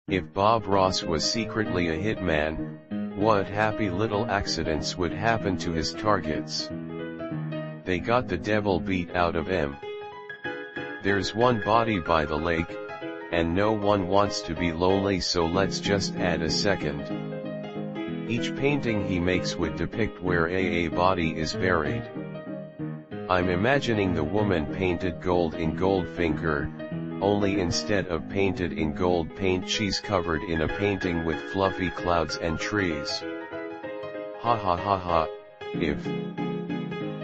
If Bob Ross was secretly a hitman, what happy little accidents would happen to his targets? They got the devil beat out of him. There's one body by the lake, and no one wants to be lonely, so let's just add a second. Each painting he makes would depict where a body is buried. I'm imagining the woman painted gold in Goldfinger, only instead of painted in gold paint she's covered in a painting with fluffy clouds and trees. Ha ha ha ha, if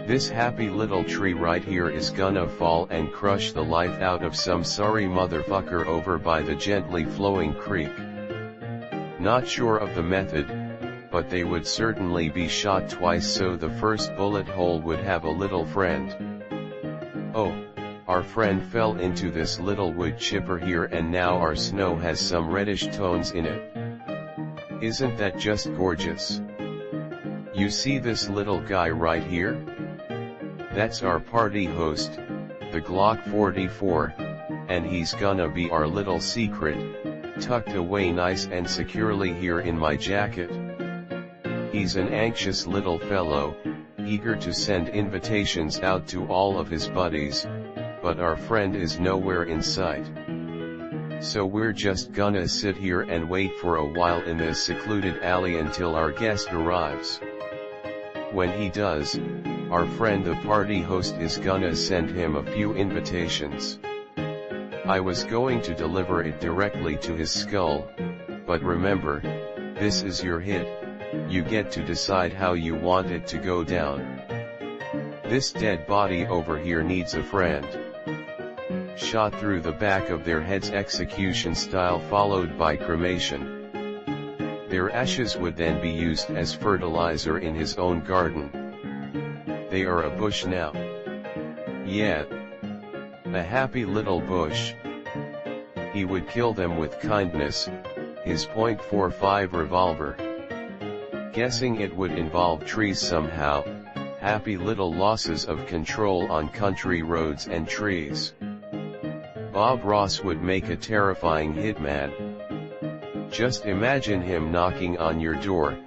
this happy little tree right here is gonna fall and crush the life out of some sorry motherfucker over by the gently flowing creek. Not sure of the method, but they would certainly be shot twice, so the first bullet hole would have a little friend. Oh, our friend fell into this little wood chipper here, and now our snow has some reddish tones in it. Isn't that just gorgeous? You see this little guy right here? That's our party host, the Glock 44, and he's gonna be our little secret, tucked away nice and securely here in my jacket. He's an anxious little fellow, eager to send invitations out to all of his buddies, but our friend is nowhere in sight. So we're just gonna sit here and wait for a while in this secluded alley until our guest arrives. When he does, our friend the party host is gonna send him a few invitations. I was going to deliver it directly to his skull, but remember, this is your hit, you get to decide how you want it to go down. This dead body over here needs a friend. Shot through the back of their heads, execution style, followed by cremation. Their ashes would then be used as fertilizer in his own garden. They are a bush now. Yeah. A happy little bush. He would kill them with kindness, his .45 revolver. Guessing it would involve trees somehow, happy little losses of control on country roads and trees. Bob Ross would make a terrifying hitman. Just imagine him knocking on your door,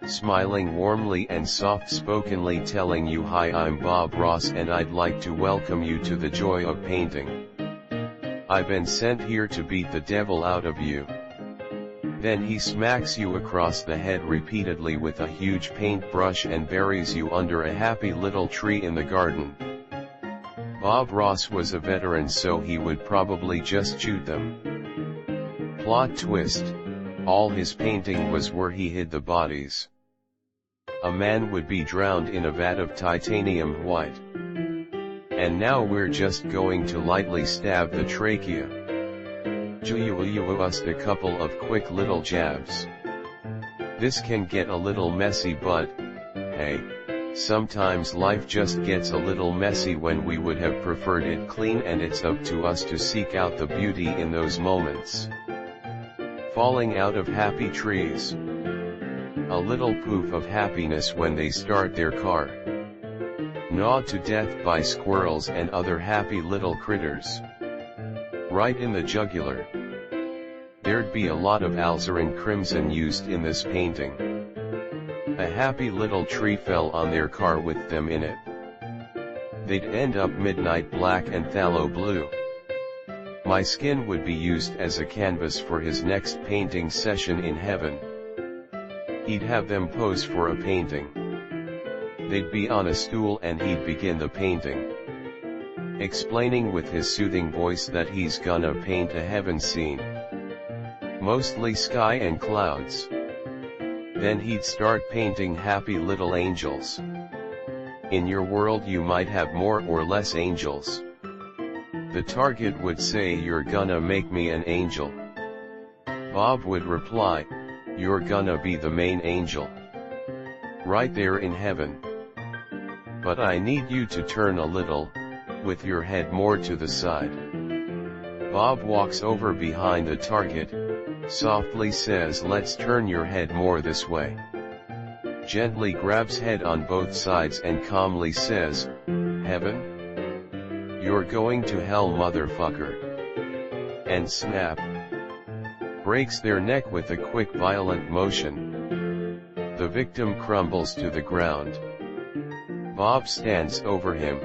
smiling warmly and soft-spokenly, telling you, "Hi, I'm Bob Ross and I'd like to welcome you to the joy of painting. I've been sent here to beat the devil out of you." Then he smacks you across the head repeatedly with a huge paintbrush and buries you under a happy little tree in the garden. Bob Ross was a veteran, so he would probably just shoot them. Plot twist, all his painting was where he hid the bodies. A man would be drowned in a vat of titanium white. And now we're just going to lightly stab the trachea. Just a couple of quick little jabs. This can get a little messy, but, hey, sometimes life just gets a little messy when we would have preferred it clean, and it's up to us to seek out the beauty in those moments. Falling out of happy trees. A little poof of happiness when they start their car. Gnawed to death by squirrels and other happy little critters. Right in the jugular. There'd be a lot of alizarin crimson used in this painting. A happy little tree fell on their car with them in it. They'd end up midnight black and phthalo blue. My skin would be used as a canvas for his next painting session in heaven. He'd have them pose for a painting. They'd be on a stool and he'd begin the painting, explaining with his soothing voice that he's gonna paint a heaven scene. Mostly sky and clouds. Then he'd start painting happy little angels. In your world you might have more or less angels. The target would say, "You're gonna make me an angel." Bob would reply, "You're gonna be the main angel. Right there in heaven. But I need you to turn a little, with your head more to the side." Bob walks over behind the target, softly says, "Let's turn your head more this way." Gently grabs head on both sides and calmly says, "Heaven? You're going to hell, motherfucker." And snap. breaks their neck with a quick violent motion. The victim crumbles to the ground. Bob stands over him,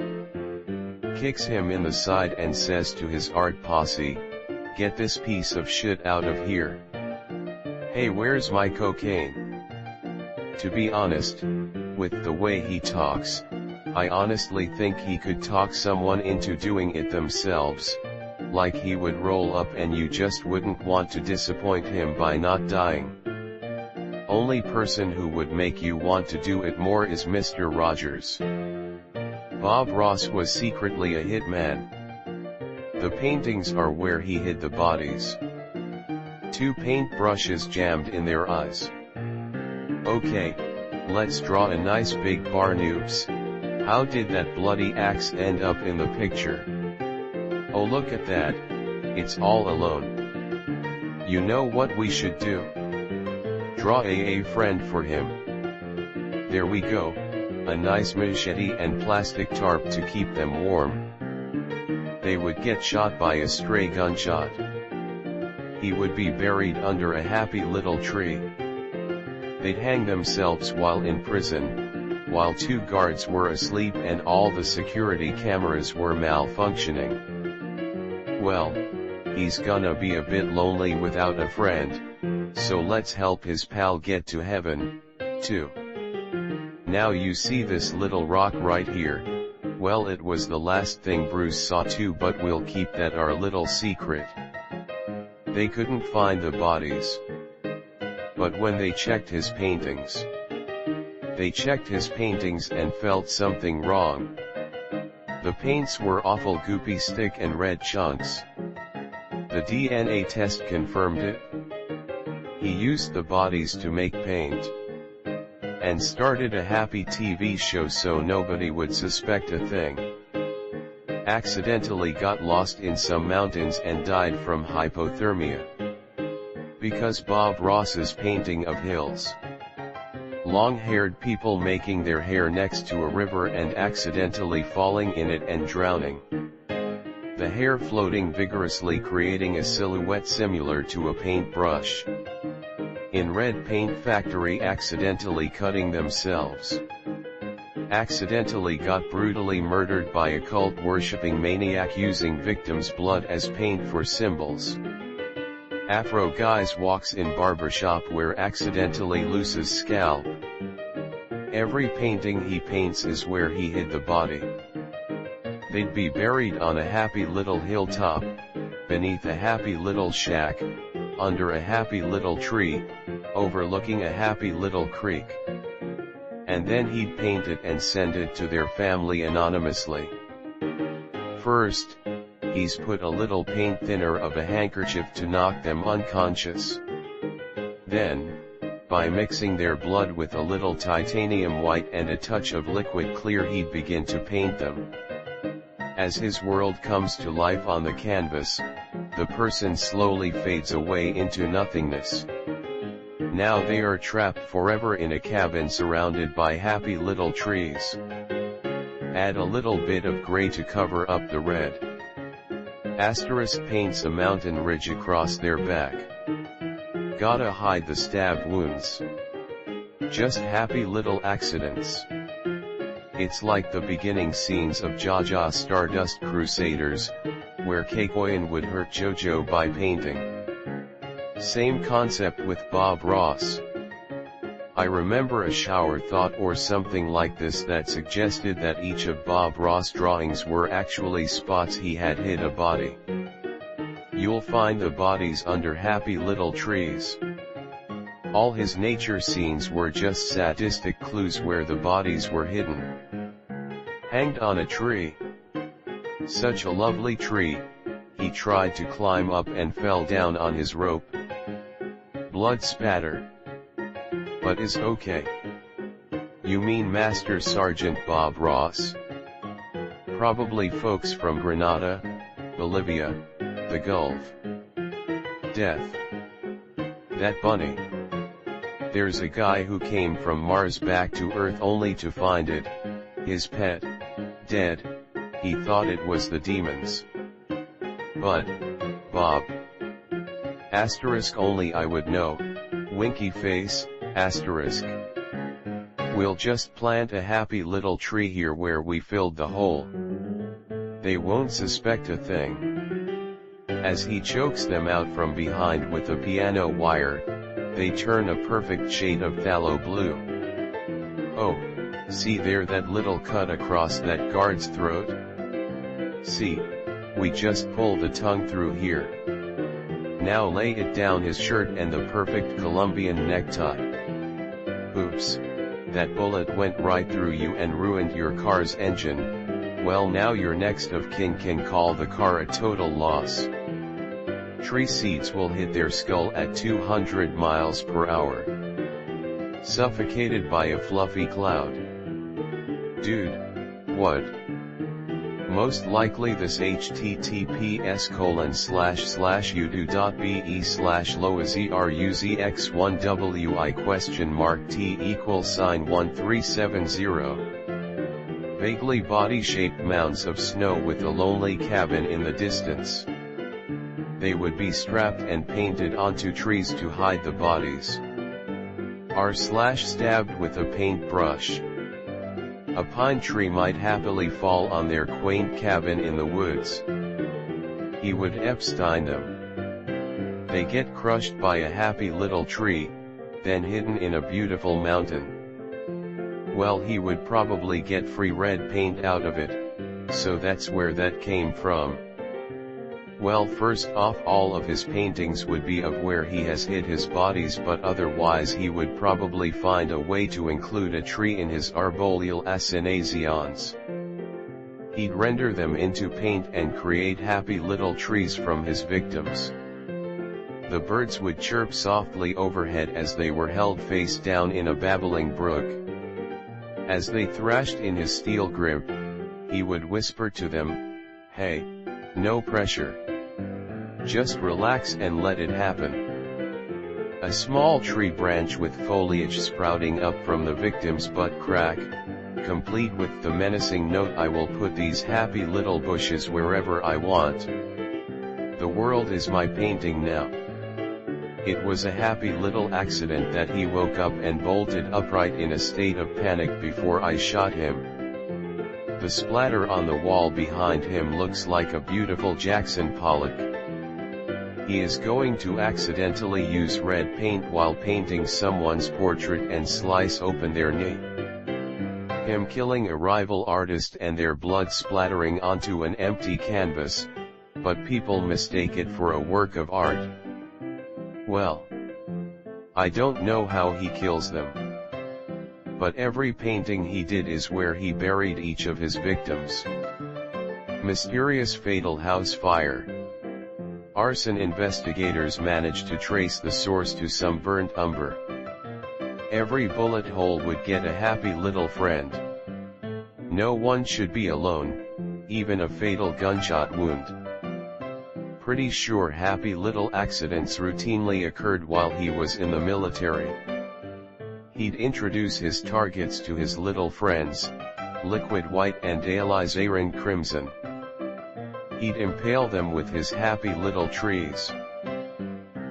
kicks him in the side and says to his art posse, "Get this piece of shit out of here. Hey, where's my cocaine?" To be honest, with the way he talks, I honestly think he could talk someone into doing it themselves, like he would roll up and you just wouldn't want to disappoint him by not dying. Only person who would make you want to do it more is Mr. Rogers. Bob Ross was secretly a hitman. The paintings are where he hid the bodies. 2 paintbrushes jammed in their eyes. Okay, let's draw a nice big bar, noobs. How did that bloody axe end up in the picture? Oh, look at that, it's all alone. You know what we should do? Draw a friend for him. There we go, a nice machete and plastic tarp to keep them warm. They would get shot by a stray gunshot. He would be buried under a happy little tree. They'd hang themselves while in prison, while 2 guards were asleep and all the security cameras were malfunctioning. Well, he's gonna be a bit lonely without a friend, so let's help his pal get to heaven, too. Now you see this little rock right here? Well, it was the last thing Bruce saw too, but we'll keep that our little secret. They couldn't find the bodies. But when they checked his paintings, and felt something wrong. The paints were awful goopy, stick and red chunks. The DNA test confirmed it. He used the bodies to make paint, and started a happy TV show so nobody would suspect a thing. Accidentally got lost in some mountains and died from hypothermia. Because Bob Ross's painting of hills. Long-haired people making their hair next to a river and accidentally falling in it and drowning. The hair floating vigorously, creating a silhouette similar to a paintbrush. In red paint factory, accidentally cutting themselves. Accidentally got brutally murdered by a cult-worshipping maniac using victims' blood as paint for symbols. Afro guys walks in barbershop where accidentally loses scalp. Every painting he paints is where he hid the body. They'd be buried on a happy little hilltop, beneath a happy little shack, under a happy little tree, overlooking a happy little creek. And then he'd paint it and send it to their family anonymously. First, he's put a little paint thinner of a handkerchief to knock them unconscious. Then, by mixing their blood with a little titanium white and a touch of liquid clear, he'd begin to paint them. As his world comes to life on the canvas, the person slowly fades away into nothingness. Now they are trapped forever in a cabin surrounded by happy little trees. Add a little bit of gray to cover up the red. Asterisk paints a mountain ridge across their back. Gotta hide the stab wounds. Just happy little accidents. It's like the beginning scenes of Jaja Stardust Crusaders, where Keikoin would hurt Jojo by painting. Same concept with Bob Ross. I remember a shower thought or something like this that suggested that each of Bob Ross' drawings were actually spots he had hid a body. You'll find the bodies under happy little trees. All his nature scenes were just sadistic clues where the bodies were hidden. Hanged on a tree. Such a lovely tree, he tried to climb up and fell down on his rope. Blood spatter. But is okay. You mean Master Sergeant Bob Ross? Probably folks from Grenada, Bolivia, the Gulf. Death. That bunny. There's a guy who came from Mars back to Earth only to find it, his pet, dead. He thought it was the demons. But, Bob. Asterisk only I would know, winky face, asterisk. We'll just plant a happy little tree here where we filled the hole. They won't suspect a thing. As he chokes them out from behind with the piano wire, they turn a perfect shade of phthalo blue. Oh, see there that little cut across that guard's throat? See, we just pull the tongue through here. Now lay it down his shirt and the perfect Colombian necktie. Oops, that bullet went right through you and ruined your car's engine. Well, now your next of kin can call the car a total loss. Tree seeds will hit their skull at 200 miles per hour. Suffocated by a fluffy cloud. Dude, what? Most likely this https://udo.be/loazruz_t=1370. Vaguely body-shaped mounds of snow with a lonely cabin in the distance. They would be strapped and painted onto trees to hide the bodies. R/stabbed with a paintbrush. A pine tree might happily fall on their quaint cabin in the woods. He would Epstein them. They get crushed by a happy little tree, then hidden in a beautiful mountain. Well, he would probably get free red paint out of it, so that's where that came from. Well, first off, all of his paintings would be of where he has hid his bodies, but otherwise he would probably find a way to include a tree in his arboreal assignations. He'd render them into paint and create happy little trees from his victims. The birds would chirp softly overhead as they were held face down in a babbling brook. As they thrashed in his steel grip, he would whisper to them, "Hey, no pressure. Just relax and let it happen." A small tree branch with foliage sprouting up from the victim's butt crack, complete with the menacing note, "I will put these happy little bushes wherever I want. The world is my painting now." It was a happy little accident that he woke up and bolted upright in a state of panic before I shot him. The splatter on the wall behind him looks like a beautiful Jackson Pollock. He is going to accidentally use red paint while painting someone's portrait and slice open their knee. Him killing a rival artist and their blood splattering onto an empty canvas, but people mistake it for a work of art. Well, I don't know how he kills them. But every painting he did is where he buried each of his victims. Mysterious fatal house fire. Arson investigators managed to trace the source to some burnt umber. Every bullet hole would get a happy little friend. No one should be alone, even a fatal gunshot wound. Pretty sure happy little accidents routinely occurred while he was in the military. He'd introduce his targets to his little friends, liquid white and alizarin crimson. He'd impale them with his happy little trees.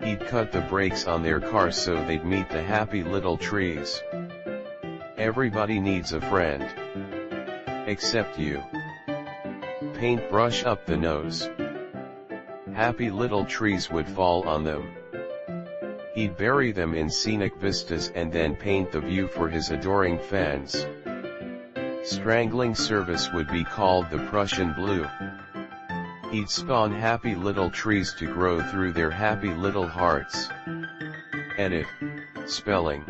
He'd cut the brakes on their cars so they'd meet the happy little trees. Everybody needs a friend. Except you. Paintbrush up the nose. Happy little trees would fall on them. He'd bury them in scenic vistas and then paint the view for his adoring fans. Strangling service would be called the Prussian blue. He'd spawn happy little trees to grow through their happy little hearts. Edit. Spelling.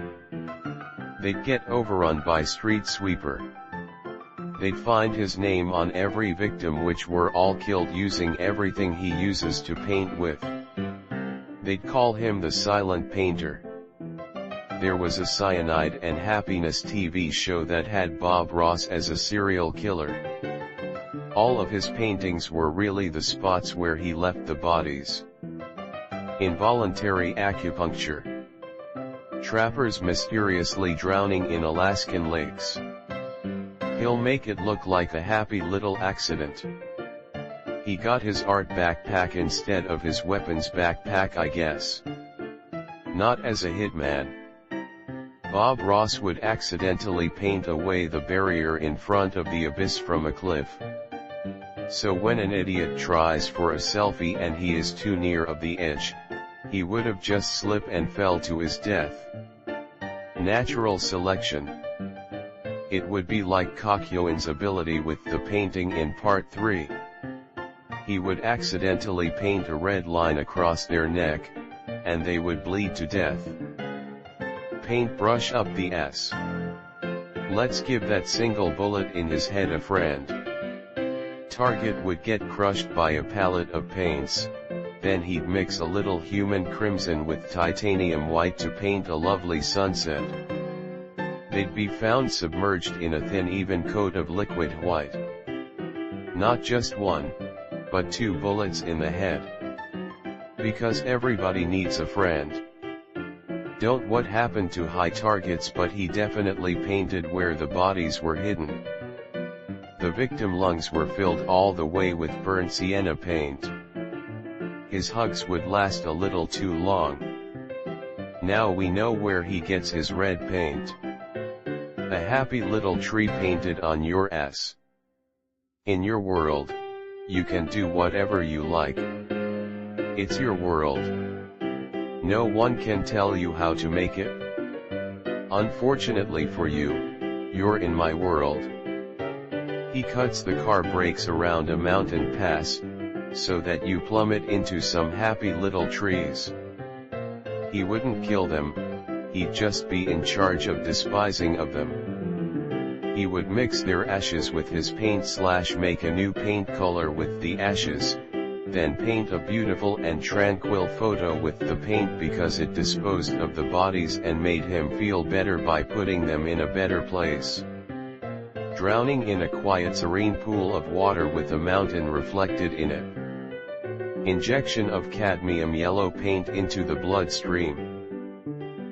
They'd get overrun by street sweeper. They'd find his name on every victim, which were all killed using everything he uses to paint with. They'd call him the silent painter. There was a Cyanide and Happiness TV show that had Bob Ross as a serial killer. All of his paintings were really the spots where he left the bodies. Involuntary acupuncture. Trappers mysteriously drowning in Alaskan lakes. He'll make it look like a happy little accident. He got his art backpack instead of his weapons backpack, I guess. Not as a hitman. Bob Ross would accidentally paint away the barrier in front of the abyss from a cliff. So when an idiot tries for a selfie and he is too near of the edge, he would have just slipped and fell to his death. Natural selection. It would be like Coquelin's ability with the painting in part 3. He would accidentally paint a red line across their neck, and they would bleed to death. Paintbrush up the ass. Let's give that single bullet in his head a friend. Target would get crushed by a pallet of paints, then he'd mix a little human crimson with titanium white to paint a lovely sunset. They'd be found submerged in a thin even coat of liquid white. Not just one, but 2 bullets in the head. Because everybody needs a friend. Don't what happened to high targets, but he definitely painted where the bodies were hidden. The victim lungs were filled all the way with burnt sienna paint. His hugs would last a little too long. Now we know where he gets his red paint. A happy little tree painted on your ass. In your world, you can do whatever you like. It's your world. No one can tell you how to make it. Unfortunately for you, you're in my world. He cuts the car brakes around a mountain pass, so that you plummet into some happy little trees. He wouldn't kill them, he'd just be in charge of disposing of them. He would mix their ashes with his paint / make a new paint color with the ashes, then paint a beautiful and tranquil photo with the paint because it disposed of the bodies and made him feel better by putting them in a better place. Drowning in a quiet serene pool of water with a mountain reflected in it. Injection of cadmium yellow paint into the bloodstream.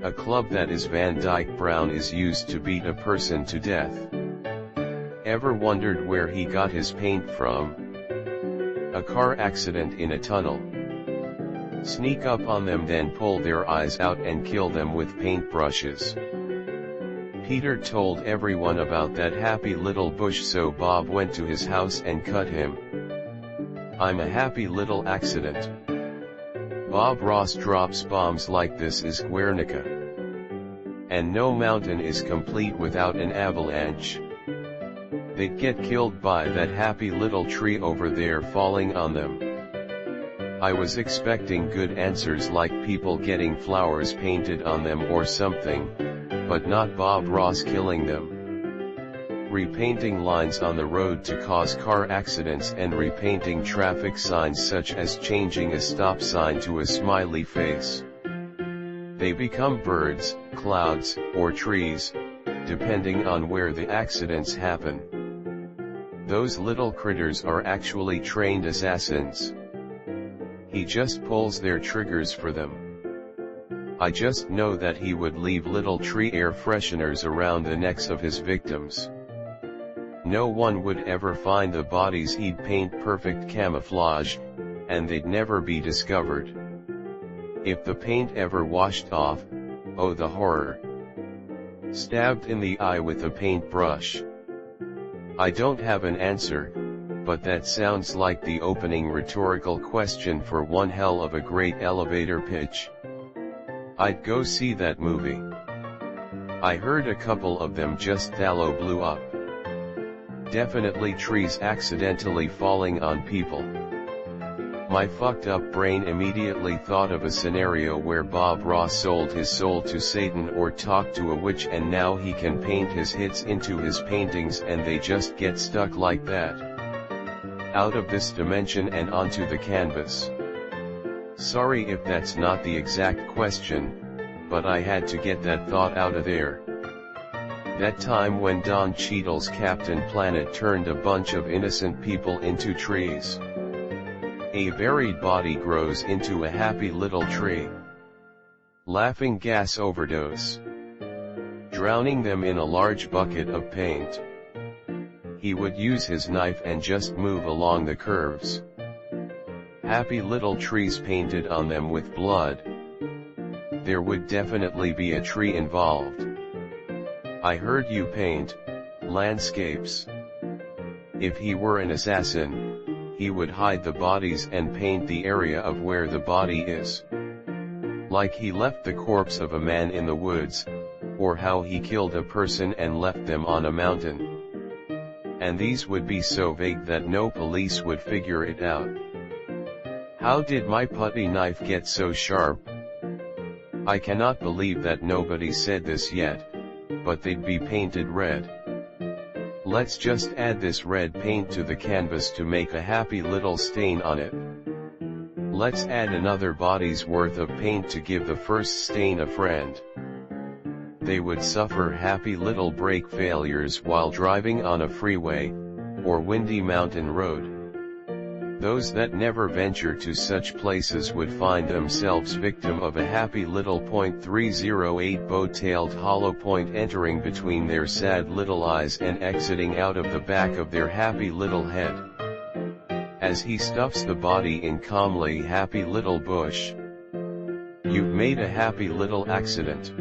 A club that is Van Dyke brown is used to beat a person to death. Ever wondered where he got his paint from? A car accident in a tunnel. Sneak up on them, then pull their eyes out and kill them with paintbrushes. Peter told everyone about that happy little bush, so Bob went to his house and cut him. I'm a happy little accident. Bob Ross drops bombs like this is Guernica. And no mountain is complete without an avalanche. They'd get killed by that happy little tree over there falling on them. I was expecting good answers like people getting flowers painted on them or something, but not Bob Ross killing them. Repainting lines on the road to cause car accidents and repainting traffic signs, such as changing a stop sign to a smiley face. They become birds, clouds, or trees, depending on where the accidents happen. Those little critters are actually trained assassins. He just pulls their triggers for them. I just know that he would leave little tree air fresheners around the necks of his victims. No one would ever find the bodies. He'd paint perfect camouflage, and they'd never be discovered. If the paint ever washed off, oh the horror. Stabbed in the eye with a paintbrush. I don't have an answer, but that sounds like the opening rhetorical question for one hell of a great elevator pitch. I'd go see that movie. I heard a couple of them just thallow blew up. Definitely trees accidentally falling on people. My fucked up brain immediately thought of a scenario where Bob Ross sold his soul to Satan or talked to a witch, and now he can paint his hits into his paintings and they just get stuck like that. Out of this dimension and onto the canvas. Sorry if that's not the exact question, but I had to get that thought out of there. That time when Don Cheadle's Captain Planet turned a bunch of innocent people into trees. A buried body grows into a happy little tree. Laughing gas overdose. Drowning them in a large bucket of paint. He would use his knife and just move along the curves. happy little trees painted on them with blood. There would definitely be a tree involved. I heard you paint landscapes. If he were an assassin, he would hide the bodies and paint the area of where the body is. Like he left the corpse of a man in the woods, or how he killed a person and left them on a mountain. And these would be so vague that no police would figure it out. How did my putty knife get so sharp? I cannot believe that nobody said this yet, but they'd be painted red. Let's just add this red paint to the canvas to make a happy little stain on it. Let's add another body's worth of paint to give the first stain a friend. They would suffer happy little brake failures while driving on a freeway, or windy mountain road. Those that never venture to such places would find themselves victim of a happy little .308 bow-tailed hollow point entering between their sad little eyes and exiting out of the back of their happy little head. As he stuffs the body in calmly happy little bush. You've made a happy little accident.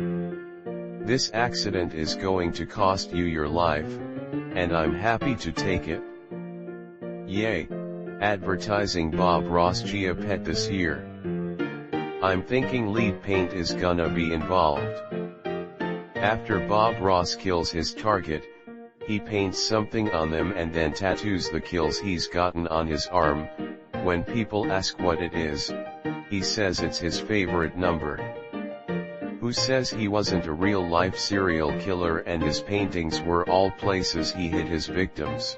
This accident is going to cost you your life, and I'm happy to take it. Yay! Advertising Bob Ross Gia Pet this year. I'm thinking lead paint is gonna be involved. After Bob Ross kills his target, he paints something on them and then tattoos the kills he's gotten on his arm. When people ask what it is, he says it's his favorite number. Who says he wasn't a real-life serial killer and his paintings were all places he hid his victims?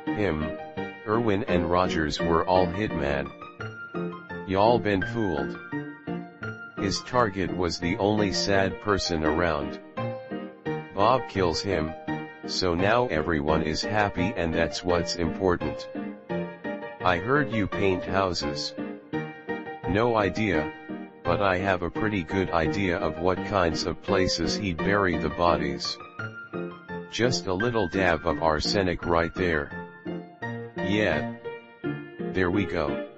Him, Irwin and Rogers were all hitman. Y'all been fooled. His target was the only sad person around. Bob kills him, so now everyone is happy and that's what's important. I heard you paint houses. No idea, but I have a pretty good idea of what kinds of places he'd bury the bodies. Just a little dab of arsenic right there. Yeah. There we go.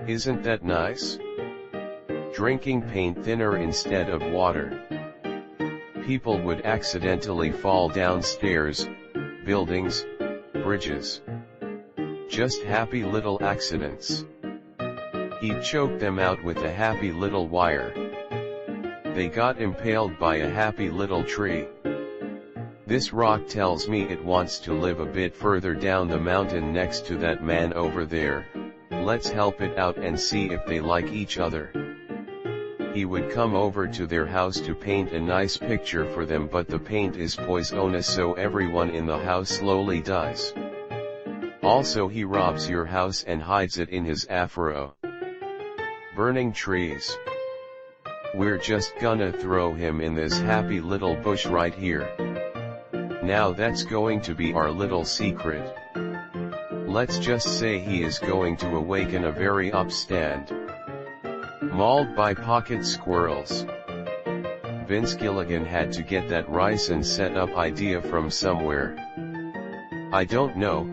Isn't that nice? Drinking paint thinner instead of water. People would accidentally fall down stairs, buildings, bridges. Just happy little accidents. He'd choke them out with a happy little wire. They got impaled by a happy little tree. This rock tells me it wants to live a bit further down the mountain next to that man over there. Let's help it out and see if they like each other. He would come over to their house to paint a nice picture for them, but the paint is poisonous, so everyone in the house slowly dies. Also, he robs your house and hides it in his afro. Burning trees. We're just gonna throw him in this happy little bush right here. Now that's going to be our little secret. Let's just say he is going to awaken a very upstand. Mauled by pocket squirrels. Vince Gilligan had to get that rice and set up idea from somewhere. I don't know,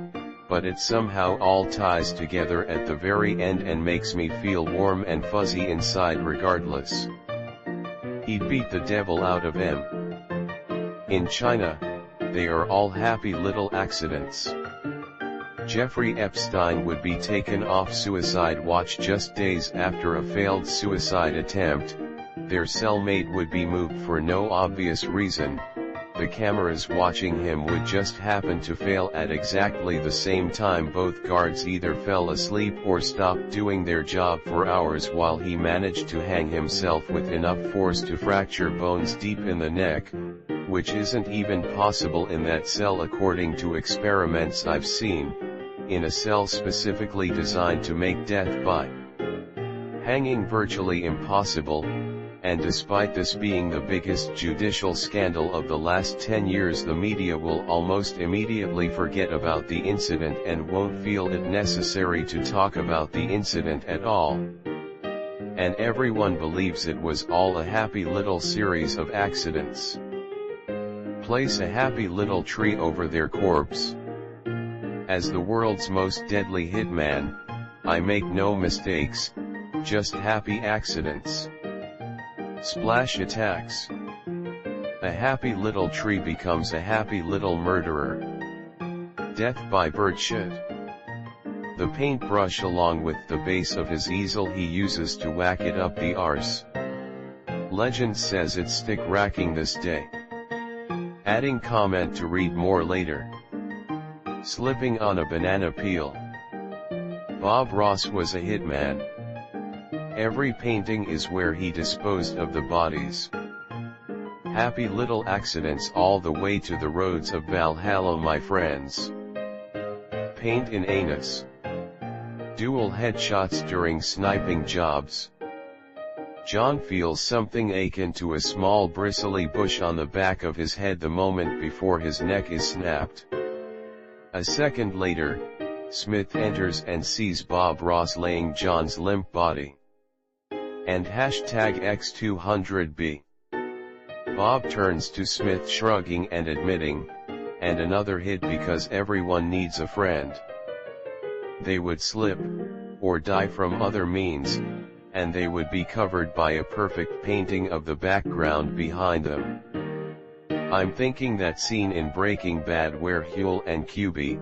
but it somehow all ties together at the very end and makes me feel warm and fuzzy inside regardless. He'd beat the devil out of him. In China, they are all happy little accidents. Jeffrey Epstein would be taken off suicide watch just days after a failed suicide attempt. Their cellmate would be moved for no obvious reason. The cameras watching him would just happen to fail at exactly the same time. Both guards either fell asleep or stopped doing their job for hours while he managed to hang himself with enough force to fracture bones deep in the neck, which isn't even possible in that cell according to experiments I've seen, in a cell specifically designed to make death by hanging virtually impossible. And despite this being the biggest judicial scandal of the last 10 years, the media will almost immediately forget about the incident and won't feel it necessary to talk about the incident at all. And everyone believes it was all a happy little series of accidents. Place a happy little tree over their corpse. As the world's most deadly hitman, I make no mistakes, just happy accidents. Splash attacks. A happy little tree becomes a happy little murderer. Death by birdshit. The paintbrush along with the base of his easel he uses to whack it up the arse. Legend says it's stick racking this day. Adding comment to read more later. Slipping on a banana peel. Bob Ross was a hitman. Every painting is where he disposed of the bodies. Happy little accidents all the way to the roads of Valhalla, my friends. Paint in anus. Dual headshots during sniping jobs. John feels something akin to a small bristly bush on the back of his head the moment before his neck is snapped. A second later, Smith enters and sees Bob Ross laying John's limp body. And #X200B. Bob turns to Smith shrugging and admitting, and another hit because everyone needs a friend. They would slip, or die from other means, and they would be covered by a perfect painting of the background behind them. I'm thinking that scene in Breaking Bad where Huel and QB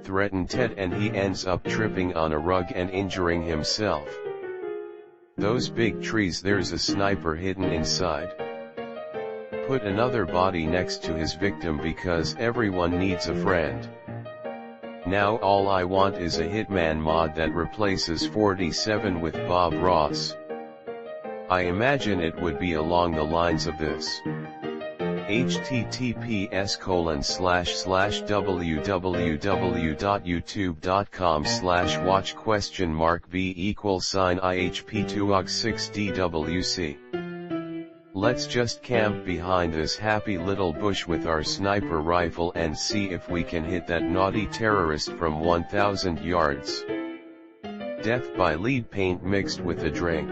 threaten Ted and he ends up tripping on a rug and injuring himself. Those big trees, there's a sniper hidden inside. Put another body next to his victim because everyone needs a friend. Now all I want is a Hitman mod that replaces 47 with Bob Ross. I imagine it would be along the lines of this. https://www.youtube.com/watch?b=ihp2og6dwc. Let's just camp behind this happy little bush with our sniper rifle and see if we can hit that naughty terrorist from 1,000 yards. Death by lead paint mixed with a drink.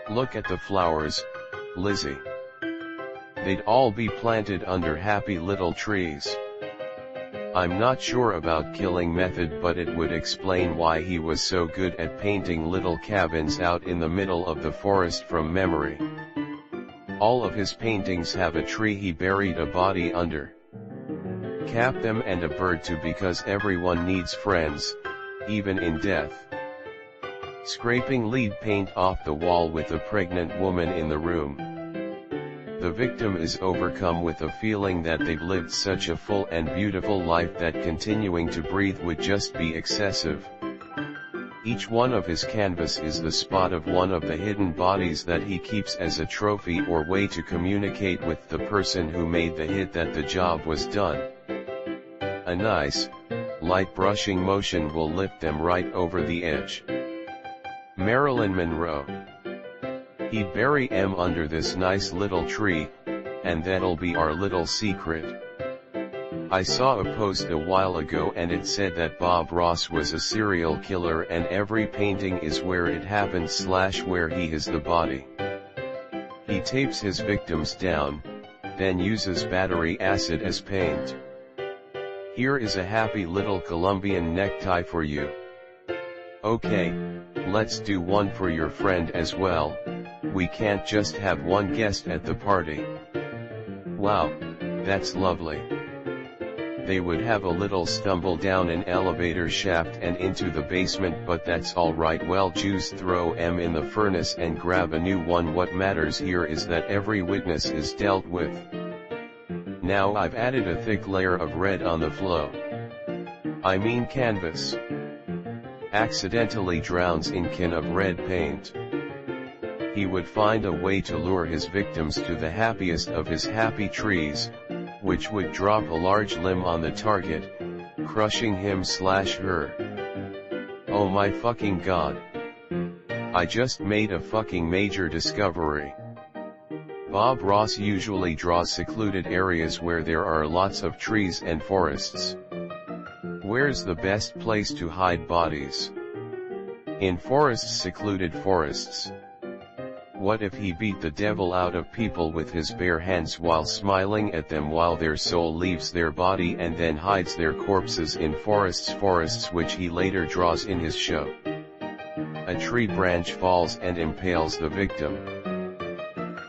Look at the flowers, Lizzie. They'd all be planted under happy little trees. I'm not sure about killing method, but it would explain why he was so good at painting little cabins out in the middle of the forest from memory. All of his paintings have a tree he buried a body under. Cap them and a bird too because everyone needs friends, even in death. Scraping lead paint off the wall with a pregnant woman in the room. The victim is overcome with a feeling that they've lived such a full and beautiful life that continuing to breathe would just be excessive. Each one of his canvas is the spot of one of the hidden bodies that he keeps as a trophy or way to communicate with the person who made the hit that the job was done. A nice, light brushing motion will lift them right over the edge. Marilyn Monroe. He'd bury M under this nice little tree, and that'll be our little secret. I saw a post a while ago and it said that Bob Ross was a serial killer and every painting is where it happens / where he is the body. He tapes his victims down, then uses battery acid as paint. Here is a happy little Colombian necktie for you. Okay, let's do one for your friend as well. We can't just have one guest at the party. Wow, that's lovely. They would have a little stumble down an elevator shaft and into the basement, but that's alright. Well, Jews, throw M in the furnace and grab a new one. What matters here is that every witness is dealt with. Now I've added a thick layer of red on the flow. I mean canvas. Accidentally drowns in can of red paint. He would find a way to lure his victims to the happiest of his happy trees, which would drop a large limb on the target, crushing him / her. Oh my fucking god. I just made a fucking major discovery. Bob Ross usually draws secluded areas where there are lots of trees and forests. Where's the best place to hide bodies? In forests, secluded forests. What if he beat the devil out of people with his bare hands while smiling at them while their soul leaves their body and then hides their corpses in forests which he later draws in his show? A tree branch falls and impales the victim.